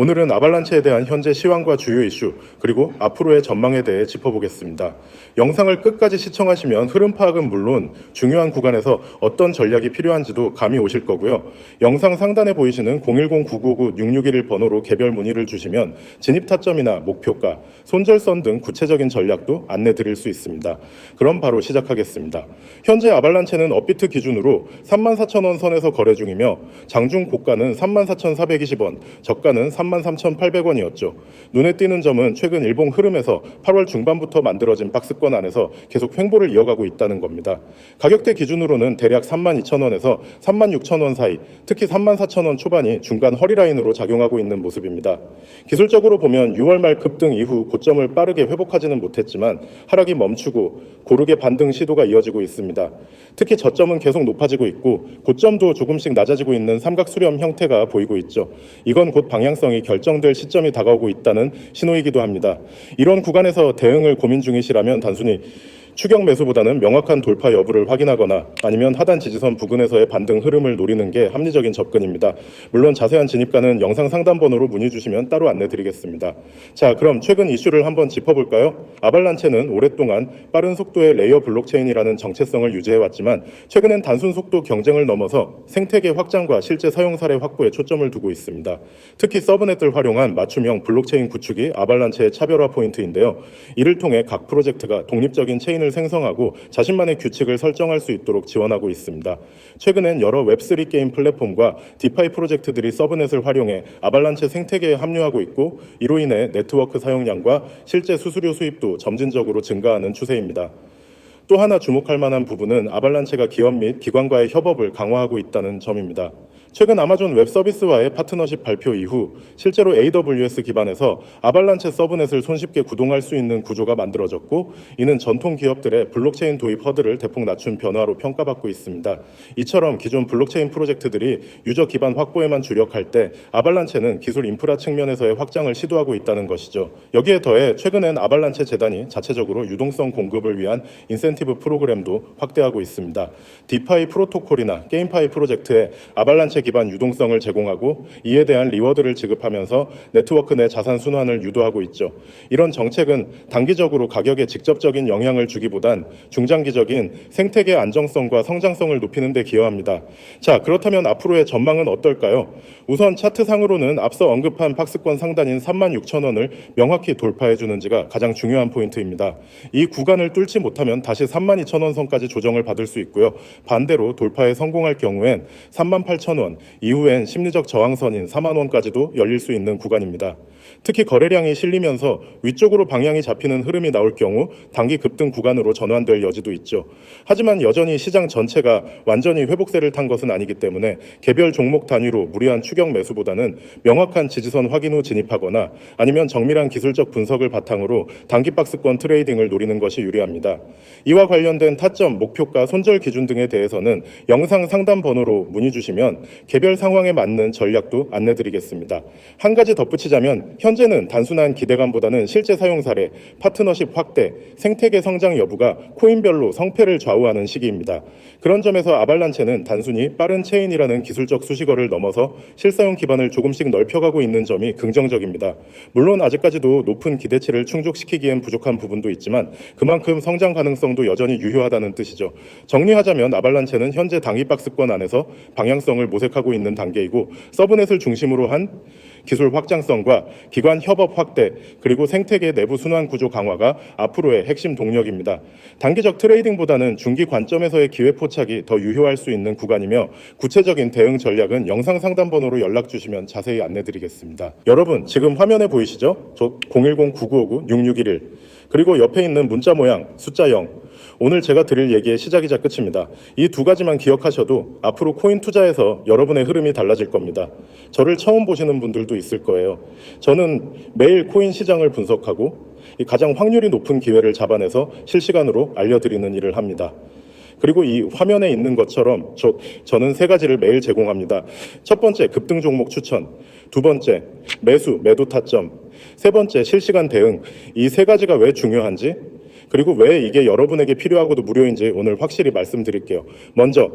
오늘은 아발란체에 대한 현재 시황과 주요 이슈, 그리고 앞으로의 전망에 대해 짚어보겠습니다. 영상을 끝까지 시청하시면 흐름 파악은 물론 중요한 구간에서 어떤 전략이 필요한지도 감이 오실 거고요. 영상 상단에 보이시는 010-9959-6611 번호로 개별 문의를 주시면 진입 타점이나 목표가, 손절선 등 구체적인 전략도 안내 드릴 수 있습니다. 그럼 바로 시작하겠습니다. 현재 아발란체는 업비트 기준으로 34,000원 선에서 거래 중이며 장중 고가는 34,420원, 저가는 33,800원이었죠. 눈에 띄는 점은 최근 일봉 흐름에서 8월 중반부터 만들어진 박스권 안에서 계속 횡보를 이어가고 있다는 겁니다. 가격대 기준으로는 대략 32,000원에서 36,000원 사이, 특히 34,000원 초반이 중간 허리라인으로 작용하고 있는 모습입니다. 기술적으로 보면 6월 말 급등 이후 고점을 빠르게 회복하지는 못했지만 하락이 멈추고 고르게 반등 시도가 이어지고 있습니다. 특히 저점은 계속 높아지고 있고 고점도 조금씩 낮아지고 있는 삼각 수렴 형태가 보이고 있죠. 이건 곧 방향성이 결정될 시점이 다가오고 있다는 신호이기도 합니다. 이런 구간에서 대응을 고민 중이시라면 단순히 추격 매수보다는 명확한 돌파 여부를 확인하거나 아니면 하단 지지선 부근에서의 반등 흐름을 노리는 게 합리적인 접근입니다. 물론 자세한 진입가는 영상 상단 번호로 문의 주시면 따로 안내 드리겠습니다. 자, 그럼 최근 이슈를 한번 짚어볼까요? 아발란체는 오랫동안 빠른 속도의 레이어 블록체인이라는 정체성을 유지해왔지만 최근엔 단순 속도 경쟁을 넘어서 생태계 확장과 실제 사용 사례 확보에 초점을 두고 있습니다. 특히 서브넷을 활용한 맞춤형 블록체인 구축이 아발란체의 차별화 포인트인데요. 이를 통해 각 프로젝트가 독립적인 체인을 생성하고 자신만의 규칙을 설정할 수 있도록 지원하고 있습니다. 최근엔 여러 웹3 게임 플랫폼과 디파이 프로젝트들이 서브넷을 활용해 아발란체 생태계에 합류하고 있고 이로 인해 네트워크 사용량과 실제 수수료 수입도 점진적으로 증가하는 추세입니다. 또 하나 주목할 만한 부분은 아발란체가 기업 및 기관과의 협업을 강화하고 있다는 점입니다. 최근 아마존 웹 서비스와의 파트너십 발표 이후 실제로 AWS 기반에서 아발란체 서브넷을 손쉽게 구동할 수 있는 구조가 만들어졌고 이는 전통 기업들의 블록체인 도입 허들을 대폭 낮춘 변화로 평가받고 있습니다. 이처럼 기존 블록체인 프로젝트들이 유저 기반 확보에만 주력할 때 아발란체는 기술 인프라 측면에서의 확장을 시도하고 있다는 것이죠. 여기에 더해 최근엔 아발란체 재단이 자체적으로 유동성 공급을 위한 인센티브 프로그램도 확대하고 있습니다. 디파이 프로토콜이나 게임파이 프로젝트에 아발란체 기반 유동성을 제공하고 이에 대한 리워드를 지급하면서 네트워크 내 자산 순환을 유도하고 있죠. 이런 정책은 단기적으로 가격에 직접적인 영향을 주기보단 중장기적인 생태계 안정성과 성장성을 높이는 데 기여합니다. 자, 그렇다면 앞으로의 전망은 어떨까요? 우선 차트상으로는 앞서 언급한 박스권 상단인 36,000원을 명확히 돌파해 주는지가 가장 중요한 포인트입니다. 이 구간을 뚫지 못하면 다시 32,000원 선까지 조정을 받을 수 있고요. 반대로 돌파에 성공할 경우엔 38,000원, 이후엔 심리적 저항선인 4만원까지도 열릴 수 있는 구간입니다. 특히 거래량이 실리면서 위쪽으로 방향이 잡히는 흐름이 나올 경우 단기 급등 구간으로 전환될 여지도 있죠. 하지만 여전히 시장 전체가 완전히 회복세를 탄 것은 아니기 때문에 개별 종목 단위로 무리한 추격 매수보다는 명확한 지지선 확인 후 진입하거나 아니면 정밀한 기술적 분석을 바탕으로 단기 박스권 트레이딩을 노리는 것이 유리합니다. 이와 관련된 타점, 목표가, 손절 기준 등에 대해서는 영상 상단 번호로 문의 주시면 개별 상황에 맞는 전략도 안내드리겠습니다. 한 가지 덧붙이자면 현재는 단순한 기대감보다는 실제 사용 사례, 파트너십 확대, 생태계 성장 여부가 코인별로 성패를 좌우하는 시기입니다. 그런 점에서 아발란체는 단순히 빠른 체인이라는 기술적 수식어를 넘어서 실사용 기반을 조금씩 넓혀가고 있는 점이 긍정적입니다. 물론 아직까지도 높은 기대치를 충족시키기엔 부족한 부분도 있지만 그만큼 성장 가능성도 여전히 유효하다는 뜻이죠. 정리하자면 아발란체는 현재 단기 박스권 안에서 방향성을 모색하고 있는 단계이고 서브넷을 중심으로 한 기술 확장성과 기관 협업 확대 그리고 생태계 내부 순환 구조 강화가 앞으로의 핵심 동력입니다. 단기적 트레이딩보다는 중기 관점에서의 기회 포착이 더 유효할 수 있는 구간이며 구체적인 대응 전략은 영상 상단 번호로 연락 주시면 자세히 안내드리겠습니다. 여러분 지금 화면에 보이시죠? 저 010-9959-6611 그리고 옆에 있는 문자 모양 숫자 0 오늘 제가 드릴 얘기의 시작이자 끝입니다. 이 두 가지만 기억하셔도 앞으로 코인 투자에서 여러분의 흐름이 달라질 겁니다. 저를 처음 보시는 분들도 있을 거예요. 저는 매일 코인 시장을 분석하고 가장 확률이 높은 기회를 잡아내서 실시간으로 알려드리는 일을 합니다. 그리고 이 화면에 있는 것처럼 저는 세 가지를 매일 제공합니다. 첫 번째, 급등 종목 추천. 두 번째, 매수, 매도 타점. 세 번째, 실시간 대응. 이 세 가지가 왜 중요한지 그리고 왜 이게 여러분에게 필요하고도 무료인지 오늘 확실히 말씀드릴게요. 먼저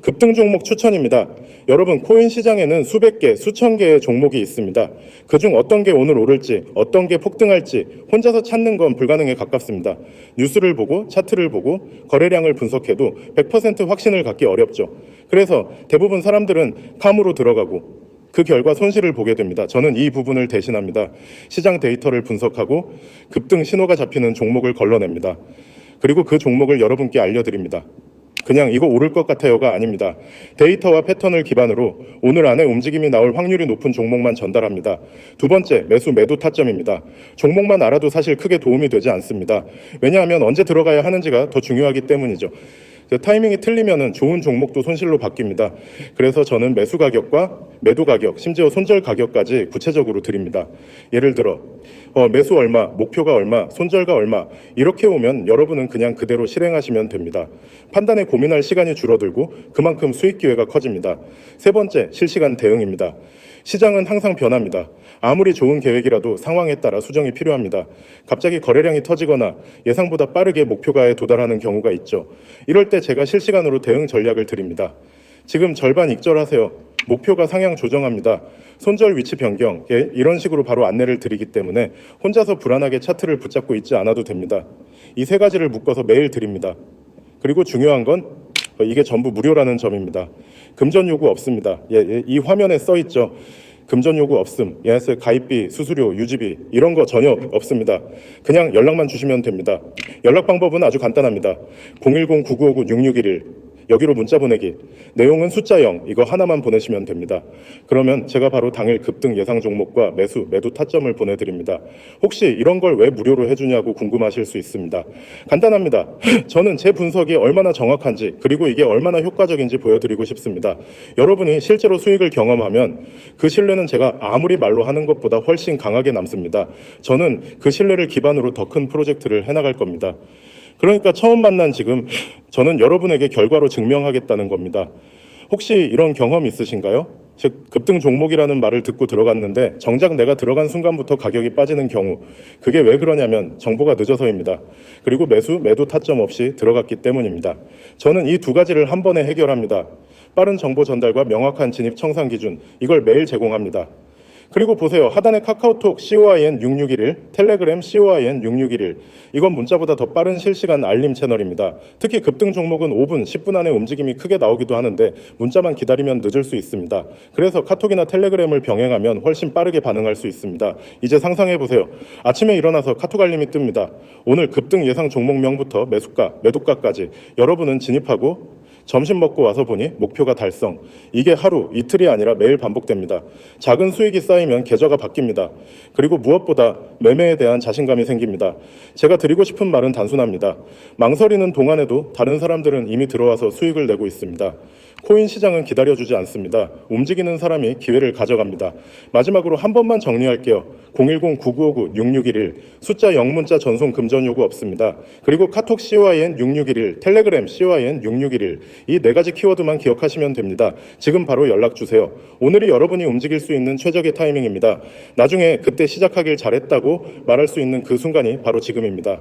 급등 종목 추천입니다. 여러분, 코인 시장에는 수백 개, 수천 개의 종목이 있습니다. 그중 어떤 게 오늘 오를지, 어떤 게 폭등할지 혼자서 찾는 건 불가능에 가깝습니다. 뉴스를 보고 차트를 보고 거래량을 분석해도 100% 확신을 갖기 어렵죠. 그래서 대부분 사람들은 캄으로 들어가고 그 결과 손실을 보게 됩니다. 저는 이 부분을 대신합니다. 시장 데이터를 분석하고 급등 신호가 잡히는 종목을 걸러냅니다. 그리고 그 종목을 여러분께 알려드립니다. 그냥 이거 오를 것 같아요가 아닙니다. 데이터와 패턴을 기반으로 오늘 안에 움직임이 나올 확률이 높은 종목만 전달합니다. 두 번째, 매수 매도 타점입니다. 종목만 알아도 사실 크게 도움이 되지 않습니다. 왜냐하면 언제 들어가야 하는지가 더 중요하기 때문이죠. 타이밍이 틀리면 좋은 종목도 손실로 바뀝니다. 그래서 저는 매수 가격과 매도 가격, 심지어 손절 가격까지 구체적으로 드립니다. 예를 들어 매수 얼마, 목표가 얼마, 손절가 얼마 이렇게 오면 여러분은 그냥 그대로 실행하시면 됩니다. 판단에 고민할 시간이 줄어들고 그만큼 수익 기회가 커집니다. 세 번째, 실시간 대응입니다. 시장은 항상 변합니다. 아무리 좋은 계획이라도 상황에 따라 수정이 필요합니다. 갑자기 거래량이 터지거나 예상보다 빠르게 목표가에 도달하는 경우가 있죠. 이럴 때 제가 실시간으로 대응 전략을 드립니다. 지금 절반 익절하세요. 목표가 상향 조정합니다. 손절 위치 변경, 이런 식으로 바로 안내를 드리기 때문에 혼자서 불안하게 차트를 붙잡고 있지 않아도 됩니다. 이 세 가지를 묶어서 매일 드립니다. 그리고 중요한 건 이게 전부 무료라는 점입니다. 금전 요구 없습니다. 이 화면에 써 있죠. 금전 요구 없음, 가입비, 수수료, 유지비 이런 거 전혀 없습니다. 그냥 연락만 주시면 됩니다. 연락 방법은 아주 간단합니다. 010-9959-6611 여기로 문자 보내기. 내용은 숫자 0 이거 하나만 보내시면 됩니다. 그러면 제가 바로 당일 급등 예상 종목과 매수, 매도 타점을 보내드립니다. 혹시 이런 걸 왜 무료로 해주냐고 궁금하실 수 있습니다. 간단합니다. 저는 제 분석이 얼마나 정확한지 그리고 이게 얼마나 효과적인지 보여드리고 싶습니다. 여러분이 실제로 수익을 경험하면 그 신뢰는 제가 아무리 말로 하는 것보다 훨씬 강하게 남습니다. 저는 그 신뢰를 기반으로 더 큰 프로젝트를 해나갈 겁니다. 그러니까 처음 만난 지금 저는 여러분에게 결과로 증명하겠다는 겁니다. 혹시 이런 경험 있으신가요? 즉 급등 종목이라는 말을 듣고 들어갔는데 정작 내가 들어간 순간부터 가격이 빠지는 경우, 그게 왜 그러냐면 정보가 늦어서입니다. 그리고 매수, 매도 타점 없이 들어갔기 때문입니다. 저는 이 두 가지를 한 번에 해결합니다. 빠른 정보 전달과 명확한 진입 청산 기준, 이걸 매일 제공합니다. 그리고 보세요. 하단에 카카오톡 COIN6611, 텔레그램 COIN6611. 이건 문자보다 더 빠른 실시간 알림 채널입니다. 특히 급등 종목은 5분, 10분 안에 움직임이 크게 나오기도 하는데 문자만 기다리면 늦을 수 있습니다. 그래서 카톡이나 텔레그램을 병행하면 훨씬 빠르게 반응할 수 있습니다. 이제 상상해보세요. 아침에 일어나서 카톡 알림이 뜹니다. 오늘 급등 예상 종목명부터 매수가, 매도가까지 여러분은 진입하고 점심 먹고 와서 보니 목표가 달성. 이게 하루, 이틀이 아니라 매일 반복됩니다. 작은 수익이 쌓이면 계좌가 바뀝니다. 그리고 무엇보다 매매에 대한 자신감이 생깁니다. 제가 드리고 싶은 말은 단순합니다. 망설이는 동안에도 다른 사람들은 이미 들어와서 수익을 내고 있습니다. 코인 시장은 기다려주지 않습니다. 움직이는 사람이 기회를 가져갑니다. 마지막으로 한 번만 정리할게요. 010-9959-6611 숫자 0문자 전송 금전 요구 없습니다. 그리고 카톡 COIN6611, 텔레그램 COIN6611 이 네 가지 키워드만 기억하시면 됩니다. 지금 바로 연락 주세요. 오늘이 여러분이 움직일 수 있는 최적의 타이밍입니다. 나중에 그때 시작하길 잘했다고 말할 수 있는 그 순간이 바로 지금입니다.